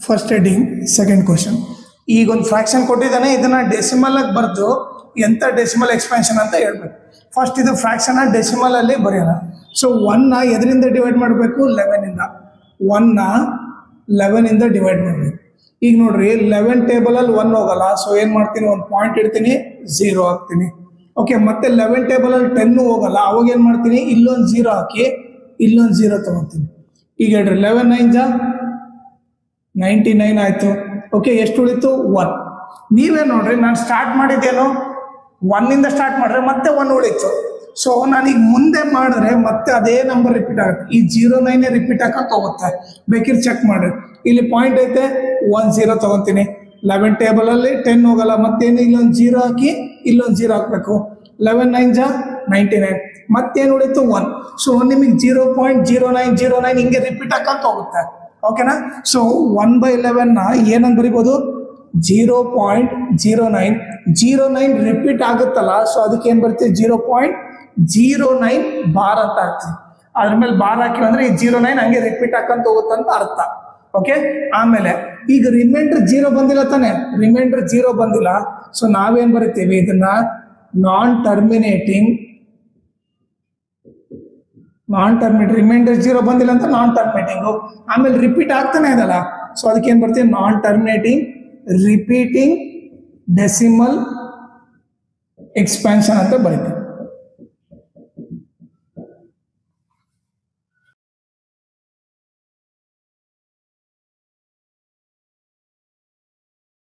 First heading second question. ಈಗ ಒಂದು fraction ಕೊಟ್ಟಿದ್ದಾನೆ, ಇದನ್ನ ಡೆಸಿಮಲ್ ಆಗಿ ಬರೆದು ಎಂತ ಡೆಸಿಮಲ್ ಎಕ್ಸ್ಪಾನ್ಷನ್ ಅಂತ ಹೇಳ್ಬೇಕು. ಫಸ್ಟ್ ಇದು ಫ್ರಾಕ್ಷನ್ ಡೆಸಿಮಲ್ ಅಲ್ಲಿ ಬರೆಯೋಣ. ಸೊ 1ನ ಎದರಿಂದ ಡಿವೈಡ್ ಮಾಡಬೇಕು? 11ಇಂದ. 1ನ 11ಇಂದ ಡಿವೈಡ್ ಮಾಡಬೇಕು. ಈಗ ನೋಡ್ರಿ 11 ಟೇಬಲ್ ಅಲ್ಲಿ 1 ಹೋಗಲ್ಲ. ಸೊ ಏನ್ ಮಾಡ್ತೀನಿ, ಒಂದು ಪಾಯಿಂಟ್ ಇಡ್ತೀನಿ, 0 ಹಾಕ್ತೀನಿ. ಓಕೆ, ಮತ್ತೆ 11 ಟೇಬಲ್ ಅಲ್ಲಿ 10 ಹೋಗಲ್ಲ. ಅವಾಗ ಏನ್ ಮಾಡ್ತೀನಿ, ಇಲ್ಲೊಂದು 0 ಹಾಕಿ ಇಲ್ಲೊಂದು 0 ತಗೊತೀನಿ. ಈಗ ಹೇಳ್ರಿ 11 9 99 ಆಯ್ತು. ಓಕೆ, ಎಷ್ಟು ಉಳಿತು? 1. ನೀವೇ ನೋಡ್ರಿ, ನಾನು ಸ್ಟಾರ್ಟ್ ಮಾಡಿದ್ದೇನು 1ಇಂದ ಸ್ಟಾರ್ಟ್ ಮಾಡ್ರೆ ಮತ್ತೆ 1 ಉಳಿತು. ಸೊ ನಾನೀಗ ಮುಂದೆ ಮಾಡಿದ್ರೆ ಮತ್ತೆ ಅದೇ ನಂಬರ್ ರಿಪೀಟ್ ಆಗುತ್ತೆ. ಈ 09 ರಿಪೀಟ್ ಹಾಕಂತ ಹೋಗುತ್ತೆ. ಬೇಕಿದ್ರೆ ಚೆಕ್ ಮಾಡ್ರಿ, ಇಲ್ಲಿ ಪಾಯಿಂಟ್ ಐತೆ, 1 0 ತಗೊಂತೀನಿ. 11 ಟೇಬಲ್ ಅಲ್ಲಿ 10 ಹೋಗಲ್ಲ, ಮತ್ತೇನು ಇಲ್ಲೊಂದು 0 ಹಾಕಿ ಇಲ್ಲೊಂದು 0 ಹಾಕ್ಬೇಕು. 11 9 99, ಮತ್ತೇನು ಉಳಿತು? 1. ಸೊ ನಿಮಗೆ 0.0909 ಹಿಂಗೆ ರಿಪೀಟ್ ಹಾಕಂತ ಹೋಗುತ್ತೆ. ಓಕೆನಾ? ಸೊ 1/11ನ ಏನಂತ ಬರಿಬೋದು? 0.09 ರಿಪೀಟ್ ಆಗುತ್ತಲ್ಲ, ಸೊ ಅದಕ್ಕೆ ಏನ್ ಬರ್ತೀವಿ? 0.09 ಬಾರ್ ಅಂತ ಆಗ್ತೀವಿ. ಅದ್ರ ಮೇಲೆ ಬಾರ್ ಹಾಕಿವಿ ಅಂದ್ರೆ ಈ 09 ಹಂಗೆ ರಿಪೀಟ್ ಹಾಕಂತ ಹೋಗುತ್ತಂತ ಅರ್ಥ. ಓಕೆ, ಆಮೇಲೆ ಈಗ ರಿಮೈಂಡರ್ 0 ಬಂದಿಲ್ಲ ತಾನೆ, ರಿಮೈಂಡರ್ 0 ಬಂದಿಲ್ಲ. ಸೊ ನಾವೇನ್ ಬರಿತೀವಿ ಇದನ್ನ? ನಾನ್ ಟರ್ಮಿನೇಟಿಂಗ್ ರಿಮೈಂಡರ್ 0 ಬಂದಿಲ್ಲ ಅಂತ ನಾನ್ ಟರ್ಮಿನೇಟಿಂಗ್. ಆಮೇಲೆ ರಿಪೀಟ್ ಆಗ್ತಾನೆ ಇದಲ್ಲ, ಸೊ ಅದಕ್ಕೆ ಏನ್ ಬರ್ತೀವಿ? ನಾನ್ ಟರ್ಮಿನೇಟಿಂಗ್ ರಿಪೀಟಿಂಗ್ ಡೆಸಿಮಲ್ ಎಕ್ಸ್ಪಾನ್ಷನ್ ಅಂತ ಬರೀತೀವಿ.